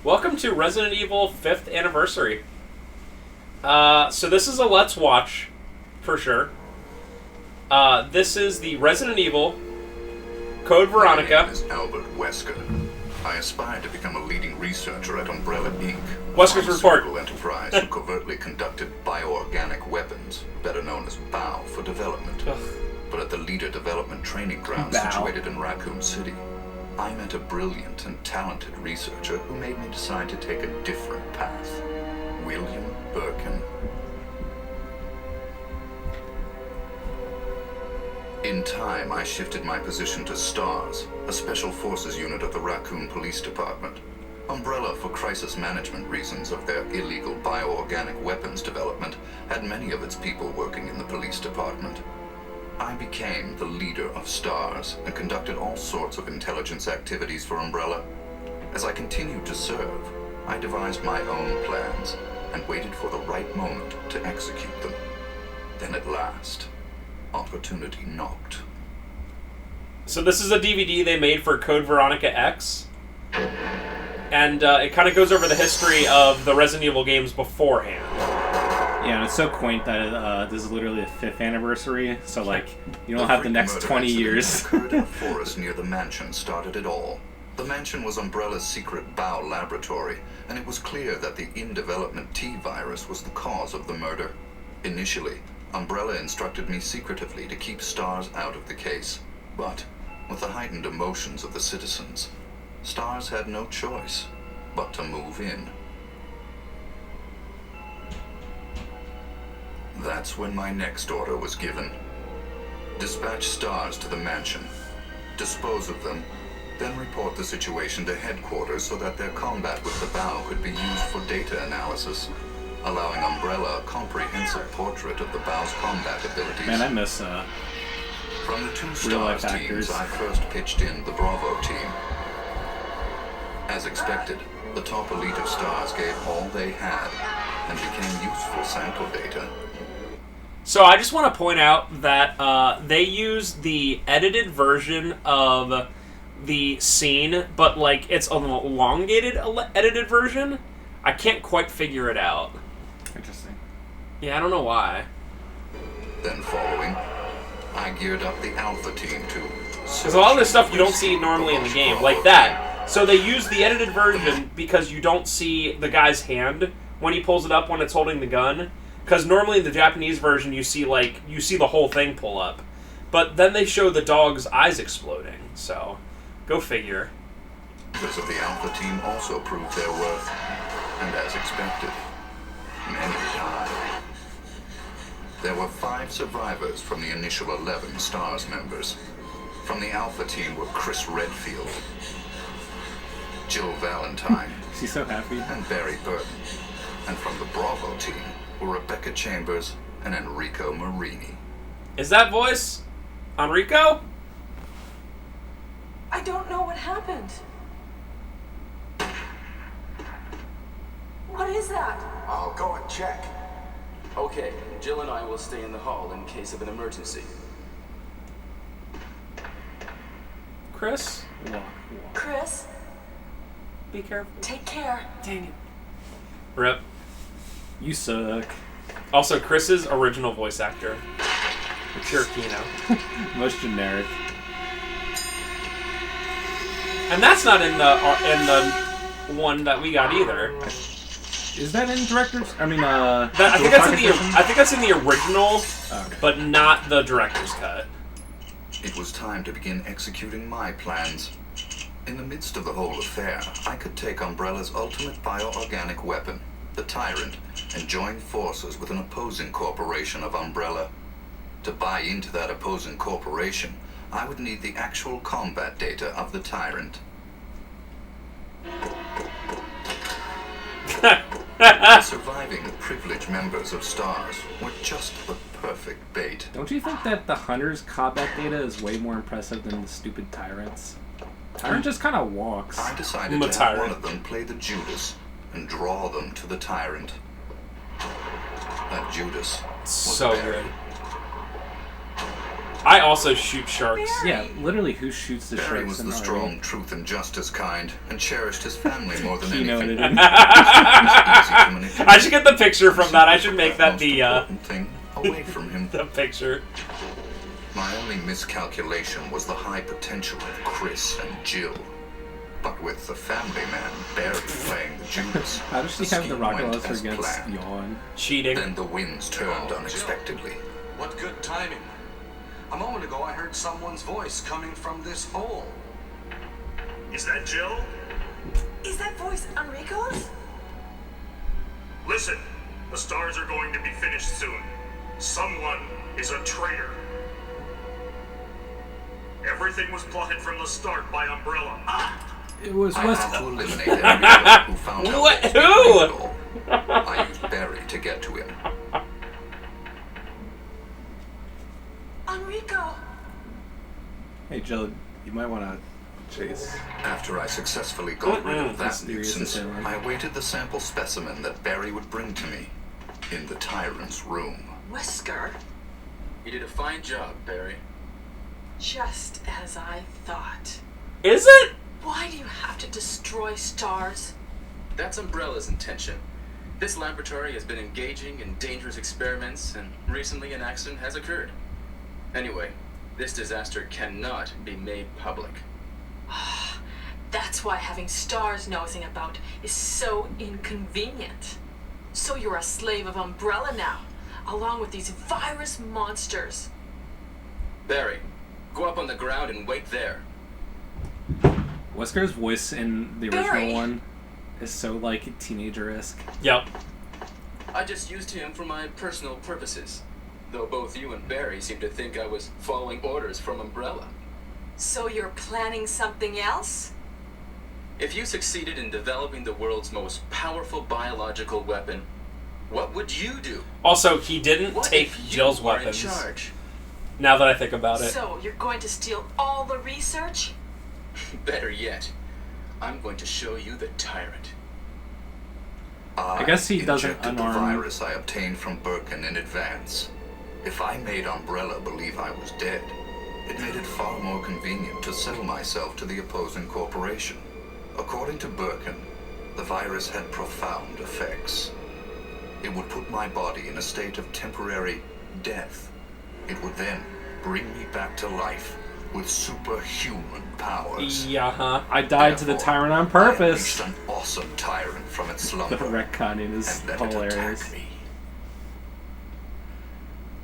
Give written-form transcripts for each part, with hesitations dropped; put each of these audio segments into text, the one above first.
Welcome to Resident Evil 5th Anniversary. So this is a Let's Watch, for sure. This is the Resident Evil Code Veronica. My name is Albert Wesker. I aspire to become a leading researcher at Umbrella Inc., Wesker's Report. a enterprise who covertly conducted bioorganic weapons, better known as BOW, for development. But at the Leader Development Training Ground situated in Raccoon City, I met a brilliant and talented researcher who made me decide to take a different path. William Birkin. In time, I shifted my position to STARS, a special forces unit of the Raccoon Police Department. Umbrella, for crisis management reasons of their illegal bioorganic weapons development, had many of its people working in the police department. I became the leader of STARS and conducted all sorts of intelligence activities for Umbrella. As I continued to serve, I devised my own plans and waited for the right moment to execute them. Then at last, opportunity knocked. So this is a DVD they made for Code Veronica X. And it kind of goes over the history of the Resident Evil games beforehand. Yeah, and it's so quaint that this is literally the 5th anniversary, so like, you don't have the next 20 years. Occurred in a forest near the mansion started it all. The mansion was Umbrella's secret BOW laboratory, and it was clear that the in-development T-virus was the cause of the murder. Initially, Umbrella instructed me secretively to keep STARS out of the case, but with the heightened emotions of the citizens, STARS had no choice but to move in. That's when my next order was given. Dispatch STARS to the mansion, dispose of them, then report the situation to headquarters so that their combat with the BOW could be used for data analysis, allowing Umbrella a comprehensive portrait of the BOW's combat abilities. Man, I miss From the two real-life STARS actors. teams, I first pitched in the Bravo team. As expected, the top elite of STARS gave all they had and became useful sample data. So I just want to point out that they use the edited version of the scene, but like it's an elongated edited version. I can't quite figure it out. Interesting. Yeah, I don't know why. Then following, I geared up the Alpha team to... Because a lot of this stuff you don't see normally in the game, like that. So they use the edited version because you don't see the guy's hand when he pulls it up when it's holding the gun. Because normally in the Japanese version you see the whole thing pull up. But then they show the dog's eyes exploding, so go figure. Members of the Alpha team also proved their worth, and as expected, many died. There were 5 survivors from the initial 11 STARS members. From the Alpha team were Chris Redfield, Jill Valentine, She's so happy. and Barry Burton. And from the Bravo team were Rebecca Chambers and Enrico Marini. Is that voice Enrico? I don't know what happened. What is that? I'll go and check. Okay, Jill and I will stay in the hall in case of an emergency. Chris? Walk. Chris, Be careful. take care. Dang it. Rip. You suck. Also, Chris's original voice actor. Cherokino. Most generic. And that's not in the one that we got either. Is that in director's? I mean, I think that's in the original, Okay. but not the director's cut. It was time to begin executing my plans. In the midst of the whole affair, I could take Umbrella's ultimate bioorganic weapon, the Tyrant, and join forces with an opposing corporation of Umbrella. To buy into that opposing corporation, I would need the actual combat data of the Tyrant. The surviving privileged members of STARS were just the perfect bait. Don't you think that the Hunter's combat data is way more impressive than the stupid Tyrants? Tyrant just kind of walks. I decided to have one of them play the Judas and draw them to the Tyrant. That Judas was So Barry. good. I also shoot sharks. Yeah, literally, who shoots the Barry sharks was in the RE? strong, truth and justice kind, and cherished his family more than Keynoted anything. him. I should get the picture from that. I should make that Most the important thing away from him. the picture. My only miscalculation was the high potential of Chris and Jill. But with the family man Barry playing the Judas, How does she have the scheme rocket went launcher as against planned. Yawn? Cheating. Then the winds turned Oh, unexpectedly. Jill. What good timing. A moment ago I heard someone's voice coming from this hole. Is that Jill? Is that voice Enrico's? Listen, the stars are going to be finished soon. Someone is a traitor. Everything was plotted from the start by Umbrella. It was I had Wesker. to eliminate everyone who found out What? what Who? was behind it all. I used Barry to get to him. Enrico! Hey, Jill, you might want to chase. After I successfully got rid of that Mysterious nuisance, assailant. I awaited the sample specimen that Barry would bring to me in the Tyrant's room. Wesker? You did a fine job, Barry. Just as I thought. Is it? Why do you have to destroy stars? That's Umbrella's intention. This laboratory has been engaging in dangerous experiments, and recently an accident has occurred. Anyway, this disaster cannot be made public. That's why having stars nosing about is so inconvenient. So you're a slave of Umbrella now, along with these virus monsters. Barry, go up on the ground and wait there. Wesker's voice in the original Barry! one is so, like, teenager-esque. Yep. I just used him for my personal purposes. Though both you and Barry seem to think I was following orders from Umbrella. So you're planning something else? If you succeeded in developing the world's most powerful biological weapon, what would you do? Also, he didn't What take if you Jill's were in weapons. charge? Now that I think about it. So you're going to steal all the research? Better yet, I'm going to show you the Tyrant. I guess he doesn't injected the unarm- virus I obtained from Birkin in advance. If I made Umbrella believe I was dead, it made it far more convenient to sell myself to the opposing corporation. According to Birkin, the virus had profound effects. It would put my body in a state of temporary death. It would then bring me back to life with superhuman powers. Yeah, huh? I died to the Therefore, Tyrant on I purpose. unleashed an awesome tyrant from its The slumber retconning is and let it hilarious. attack me.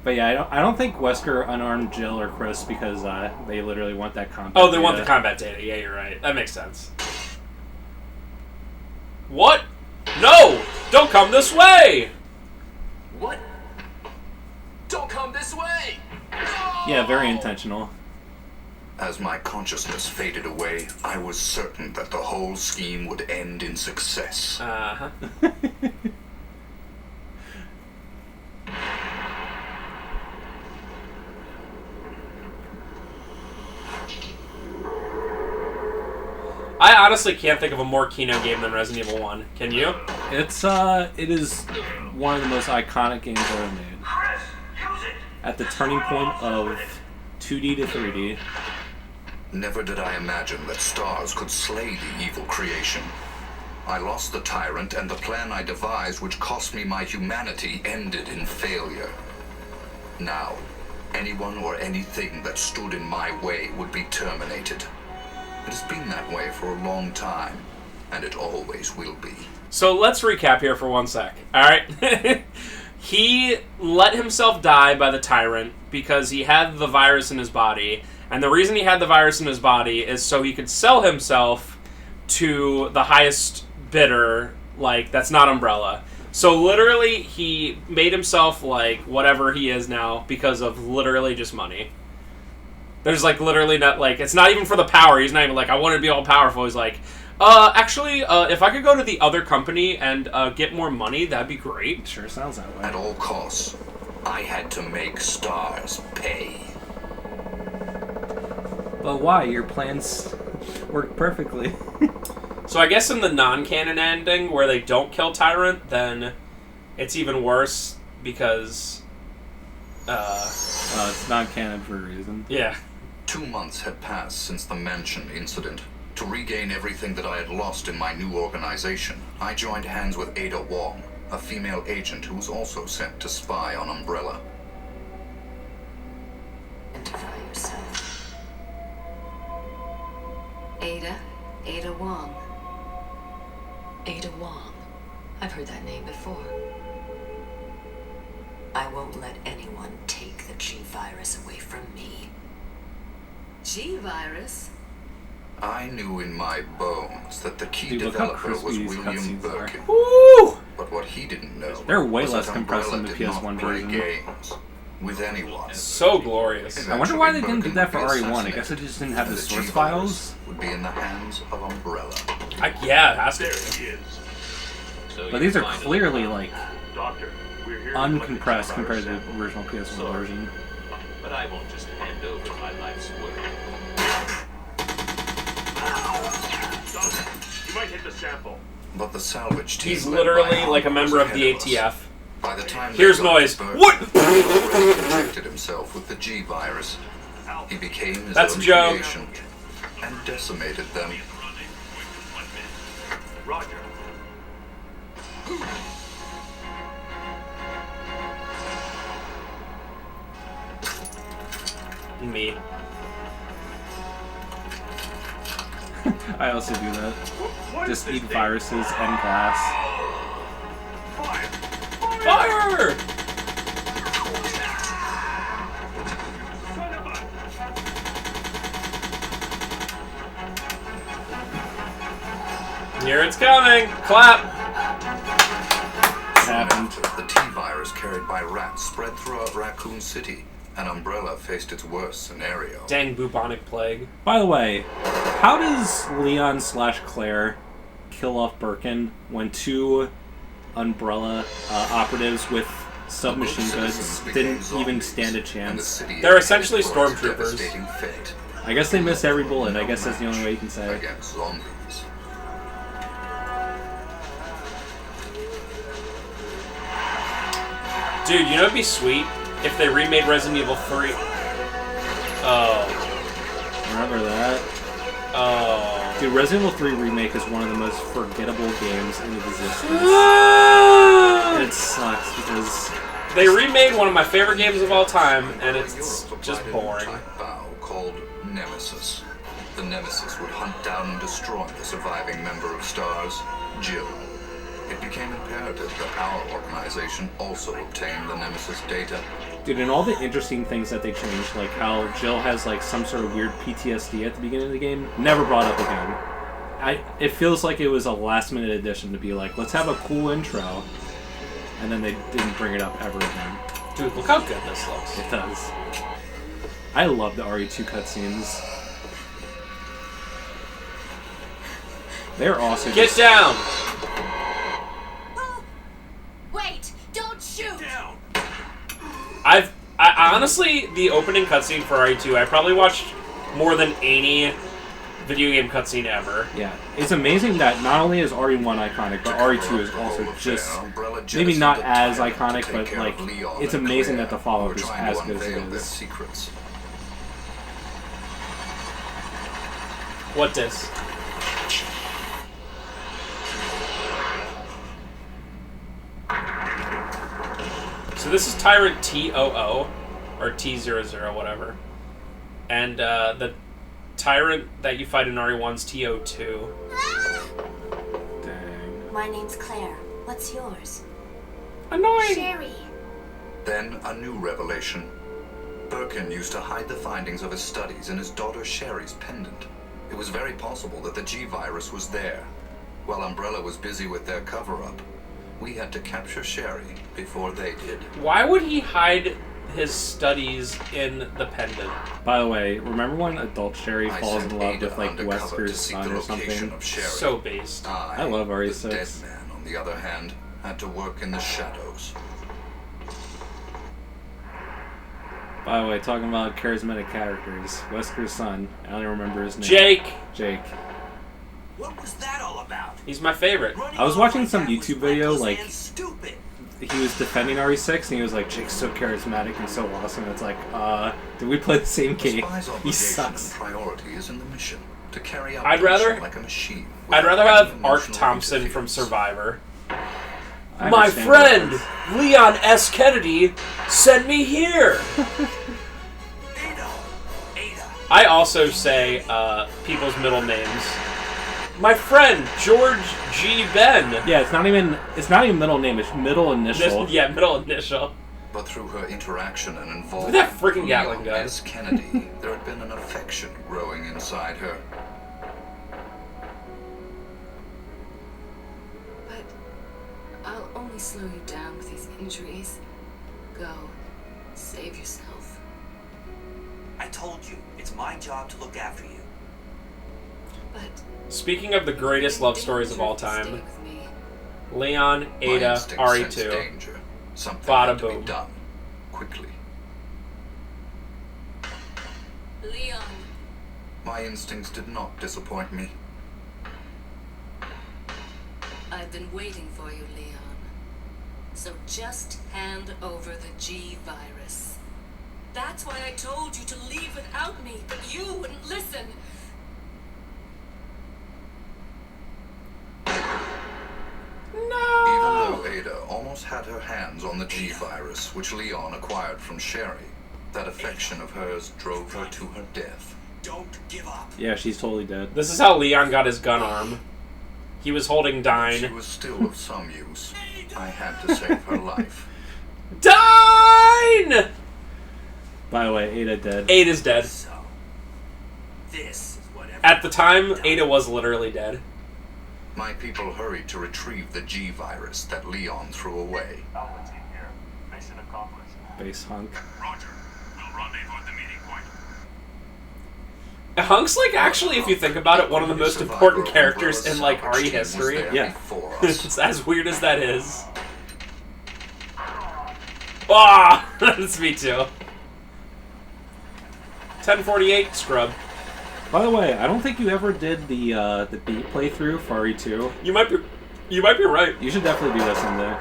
But yeah, I don't think Wesker unarmed Jill or Chris because they literally want that combat. Oh, they want the data. combat data. Yeah, you're right. That makes sense. What? No! Don't come this way! What? Don't come this way! Yeah, very intentional. As my consciousness faded away, I was certain that the whole scheme would end in success. Uh-huh. I honestly can't think of a more Kino game than Resident Evil 1. Can you? It is one of the most iconic games ever made. Chris, use it! At the turning point of 2D to 3D. Never did I imagine that stars could slay the evil creation. I lost the Tyrant, and the plan I devised, which cost me my humanity, ended in failure. Now, anyone or anything that stood in my way would be terminated. It has been that way for a long time, and it always will be. So let's recap here for 1 sec. Alright? He let himself die by the Tyrant because he had the virus in his body. And the reason he had the virus in his body is so he could sell himself to the highest bidder, like, that's not Umbrella. So literally, he made himself, like, whatever he is now because of literally just money. There's, like, literally not, like, it's not even for the power. He's not even like, I want to be all powerful. He's like, actually, if I could go to the other company and get more money, that'd be great. Sure sounds that way. At all costs, I had to make stars pay. But why? Your plans work perfectly. So I guess in the non-canon ending, where they don't kill Tyrant, then it's even worse because It's not canon for a reason. Yeah. 2 months had passed since the mansion incident. To regain everything that I had lost in my new organization, I joined hands with Ada Wong, a female agent who was also sent to spy on Umbrella. Identify yourself. Ada Wong. Ada Wong. I've heard that name before. I won't let anyone take the G-Virus away from me. G-Virus? I knew in my bones that the key Dude, look how developer was crispy these William cutscenes are. Birkin. Woo! But what he didn't know They're way was less that compressed than Umbrella the did not PS1 play version. games with anyone. So glorious. I wonder why they didn't do Birkin that for would be RE1. I guess they assassinated, just didn't have the and source G-Virus files. would be in the hands of Umbrella. Yeah, it has to There be. he is. So But you these are finally clearly, found like, him. Doctor, we're here to uncompressed collect the compared to G-Virus the original PS1 Sorry. version. But I won't just hand over my life's work. Doctor, you might hit the sample. But the salvage team He's led literally by like a Howard member was of the ahead us. ATF. By the time Here's they got noise. to Birkin, What? he had already protected himself with the G-Virus. He became his That's own a joke. creation and decimated them. Roger. Me. I also do that. What Just is eat this viruses and glass. thing? Fire! Fire! Son of a... Here it's coming. Clap. Happened. The T-virus carried by rats spread throughout Raccoon City, and Umbrella faced its worst scenario. Dang bubonic plague. By the way, how does Leon/Claire kill off Birkin when two Umbrella operatives with submachine guns didn't even stand a chance? They're essentially stormtroopers. I guess they missed every bullet. I guess that's the only way you can say. Against zombies. Dude, you know it'd be sweet if they remade Resident Evil 3. Oh. Remember that? Oh. Dude, Resident Evil 3 Remake is one of the most forgettable games in existence. It sucks because They remade one of my favorite games of all time, and it's just boring. Bow called Nemesis. The Nemesis would hunt down and destroy the surviving member of STARS, Jill. It became imperative that our organization also obtain the Nemesis data. dude, and all the interesting things that they changed, like how Jill has like some sort of weird PTSD at the beginning of the game, never brought up again. It feels like it was a last-minute addition to be like, let's have a cool intro, and then they didn't bring it up ever again. Dude, look how good this looks. It does. I love the RE2 cutscenes. They're also Get just- down! Wait! Don't shoot! Down! I honestly, the opening cutscene for RE2, I probably watched more than any video game cutscene ever. Yeah, it's amazing that not only is RE1 iconic, but RE2 is also just maybe not as iconic, but like it's amazing that the follow-up is as good as it is. What dis? So this is Tyrant T00, or T00, whatever. And the Tyrant that you fight in RE1's T02. Dang. My name's Claire. What's yours? Annoying! Sherry. Then a new revelation. Birkin used to hide the findings of his studies in his daughter Sherry's pendant. It was very possible that the G-Virus was there. While Umbrella was busy with their cover-up, we had to capture Sherry before they did. Why would he hide his studies in the pendant? By the way, remember when adult Sherry I falls sent in love Ada with like undercover to Wesker's seek son the or location something? of Sherry. So based. I love the RE6. dead man, on the other hand, had to work in the shadows. By the way, talking about charismatic characters, Wesker's son, I only remember his name. Jake! What was that all about? He's my favorate. I was watching some YouTube video, like, he was defending RE6 and he was like, Jake's so charismatic and so awesome. It's like, did we play the same The game? spy's He obligation sucks. and priority is in the mission to carry out I'd the mission rather- like a machine. I'd rather without have any Art emotional Thompson from interference. Survivor. I My understand friend, that. Leon S. Kennedy, sent me here. I also say people's middle names. My friend, George G. Ben. Yeah, it's not even middle name, it's middle initial. Middle initial. But through her interaction and involvement Look at that freaking with Gatling Leon gun. S. Kennedy, there had been an affection growing inside her. But I'll only slow you down with these injuries. Go. Save yourself. I told you, it's my job to look after you. But Speaking of the greatest love stories of all stay time, with me. Leon, My Ada, instinct sensed RE2. danger. Something Bada had to boom. be done quickly. Leon. My instincts did not disappoint me. I've been waiting for you, Leon. So just hand over the G virus. That's why I told you to leave without me, but you wouldn't listen. Even though Ada almost had her hands on the G virus, which Leon acquired from Sherry, that affection of hers drove her to her death. Don't give up. Yeah, she's totally dead. This is how Leon got his gun arm. He was holding She Dine. was still of some use. I had to save her life. Dine! By the way, Ada dead. Ada's dead. So, this is what At the time, Ada was literally dead. My people hurried to retrieve the G virus that Leon threw away. Alpha team here. Mission accomplished. Base hunk. Roger. We'll rendezvous at the meeting point. Hunk's like actually, if you think about it, one of the most important characters in like RE history. Yeah. It's as weird as that is. Ah, that's me too. 1048 scrub. By the way, I don't think you ever did the beat playthrough for RE2. You might be right. You should definitely do that someday.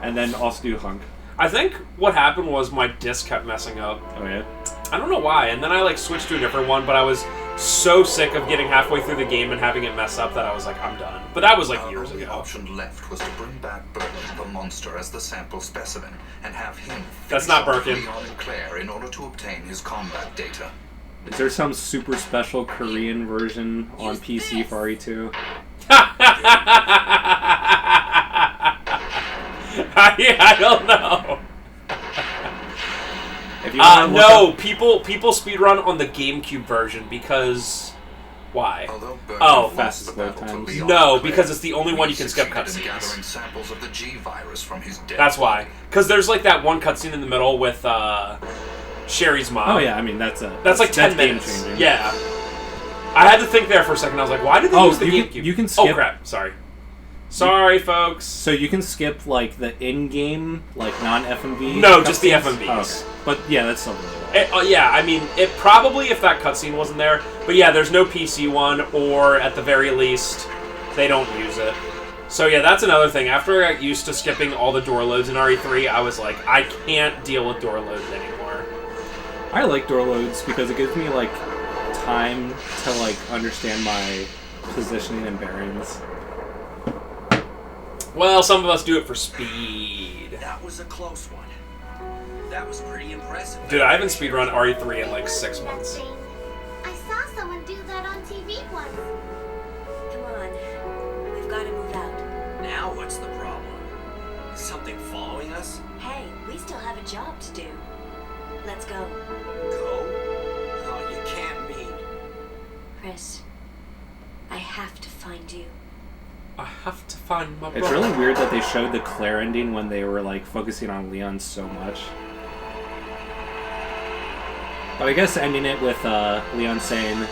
And then also do hunk. I think what happened was my disc kept messing up. Oh yeah? I don't know why, and then I like switched to a different one, but I was so sick of getting halfway through the game and having it mess up that I was like, I'm done. But that was like Our years only ago. option left was to bring back Birkin, the monster, as the sample specimen, and have him That's finish not off Birkin. Leon and Claire in order to obtain his combat data. Is there some super special Korean version on PC for RE2? I don't know. If you wanna look No, up- people speedrun on the GameCube version because why? Although Birkin Oh. lost Fastest the load battle to times. Leon No, and Claire, because it's the only one we you can skip succeeded in cutscenes. gathering samples of the G virus from his dead That's why. body. Because there's like that one cutscene in the middle with Sherry's mom. Oh yeah, I mean that's That's 10 minutes. game-changing. Yeah. I had to think there for a second. I was like, why did they use the GameCube? you can Oh skip. crap! Sorry, folks. So you can skip like the in-game, like non-FMV. No, just the cutscenes? FMVs. Oh, okay. But yeah, that's still really well. Yeah, I mean, it probably if that cutscene wasn't there, but yeah, there's no PC one, or at the very least, they don't use it. So yeah, that's another thing. After I got used to skipping all the door loads in RE3, I was like, I can't deal with door loads anymore. I like door loads because it gives me like time to like understand my positioning and bearings. Well, some of us do it for speed. That was a close one. That was pretty impressive. Dude, I haven't speedrun RE3 in like 6 months. I saw someone do that on TV once. Come on. We've got to move out. Now what's the problem? Is something following us? Hey, we still have a job to do. Let's go. Go? Oh, you can't mean. Chris, I have to find you. I have to find my brother. It's really weird that they showed the Claire ending when they were like focusing on Leon so much. But I guess ending it with Leon saying,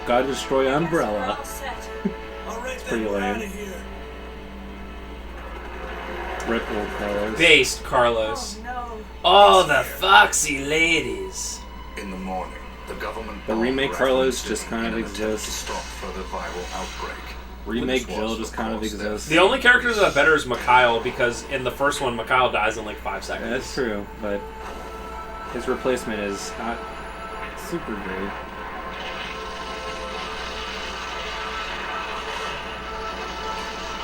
"God destroy Umbrella." All set. All right, pretty then, we're lame. out of here. Rip old Carlos. Based Carlos. No. Oh, the foxy ladies. In the morning, the government The remake bombed Carlos Raccoon just City kind of in an attempt exists. to stop further viral outbreak. remake Jill just kind of exists. The only character that's better is Mikhail, because in the first one, Mikhail dies in like 5 seconds. Yeah, that's true, but his replacement is not super great.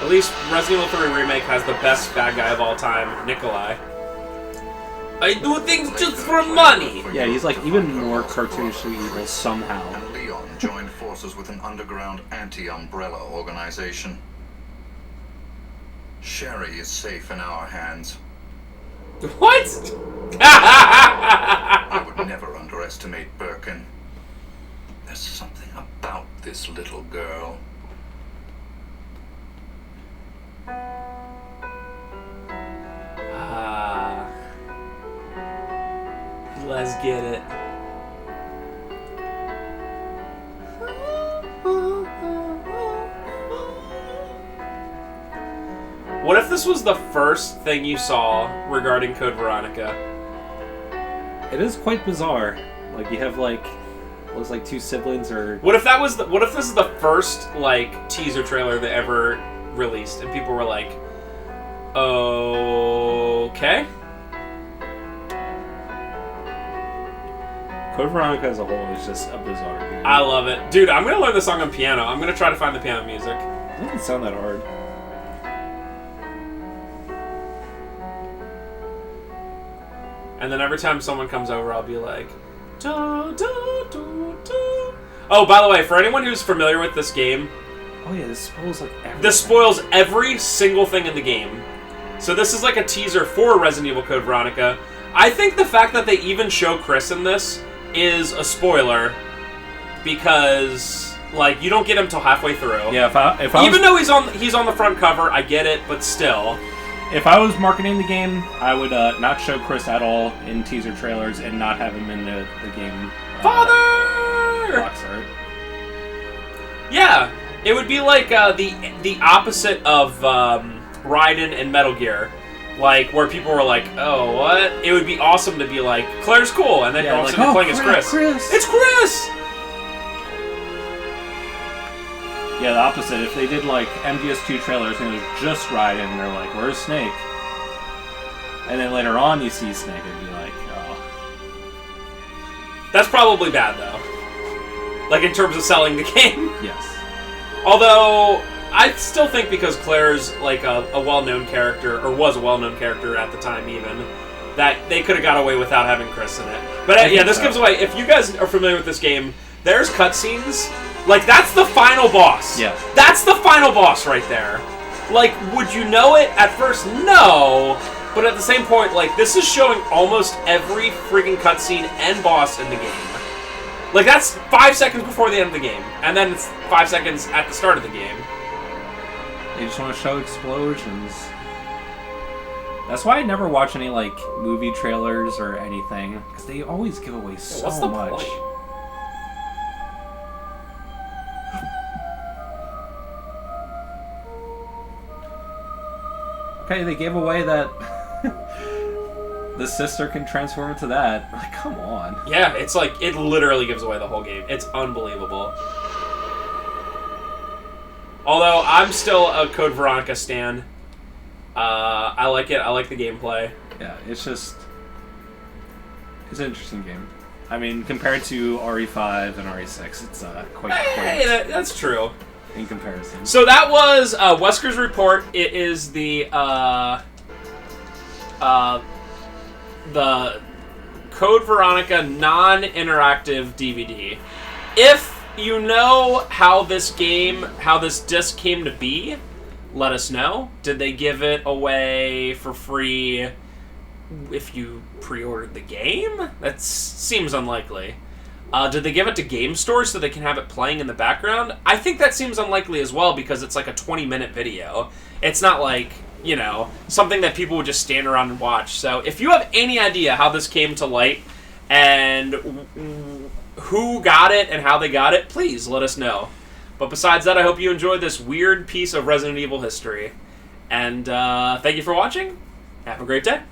At least Resident Evil 3 Remake has the best bad guy of all time, Nikolai. I do things just for money! Yeah, he's like even more cartoonishly evil somehow. And Leon joined forces with an underground anti-Umbrella organization. Sherry is safe in our hands. What? I would never underestimate Birkin. There's something about this little girl. Let's get it. What if this was the first thing you saw regarding Code Veronica? It is quite bizarre. Like you have like looks like 2 siblings or What if that was what if this is the first like teaser trailer they ever released and people were like, okay? Code Veronica as a whole is just a bizarre game. I love it. Dude, I'm gonna learn the song on piano. I'm gonna try to find the piano music. It doesn't sound that hard. And then every time someone comes over, I'll be like, da, da, da, da. Oh, by the way, for anyone who's familiar with this game, Oh yeah, this spoils like everything. this spoils every single thing in the game. So this is like a teaser for Resident Evil Code Veronica. I think the fact that they even show Chris in this is a spoiler because, like, you don't get him till halfway through. Yeah, if I Even though he's on the front cover, I get it, but still. If I was marketing the game, I would not show Chris at all in teaser trailers and not have him in the game. Father! Box art. Yeah, it would be like the opposite of Raiden and Metal Gear. Like, where people were like, oh, what? It would be awesome to be like, Claire's cool, and then you're all like, sitting playing as Chris. It's Chris! Yeah, the opposite. If they did like MGS2 trailers and it was just Raiden, and they're like, where's Snake? And then later on you see Snake, it'd be like, oh. That's probably bad, though. Like, in terms of selling the game. Yes. Although, I still think because Claire's like a well-known character, or was a well-known character at the time even, that they could have got away without having Chris in it. But yeah, this gives away, if you guys are familiar with this game, there's cutscenes. Like, that's the final boss. Yeah. That's the final boss right there. Like, would you know it at first? No. But at the same point, like, this is showing almost every freaking cutscene and boss in the game. Like, that's 5 seconds before the end of the game. And then it's 5 seconds at the start of the game. They just want to show explosions. That's why I never watch any, like, movie trailers or anything. Because they always give away so What's the much. point? Okay, they gave away that the sister can transform into that. Like, come on. Yeah, it's like, it literally gives away the whole game. It's unbelievable. Although, I'm still a Code Veronica stan. I like it. I like the gameplay. Yeah, it's just... It's an interesting game. I mean, compared to RE5 and RE6, it's quite Hey, that's true. In comparison. So that was Wesker's report. It is the Code Veronica non-interactive DVD. If you know how this disc came to be, let us know. Did they give it away for free if you pre-ordered the game? That seems unlikely. Did they give it to game stores so they can have it playing in the background? I think that seems unlikely as well because it's like a 20-minute video. It's not like, you know, something that people would just stand around and watch. So if you have any idea how this came to light and who got it and how they got it, please let us know. But besides that, I hope you enjoyed this weird piece of Resident Evil history. And thank you for watching. Have a great day.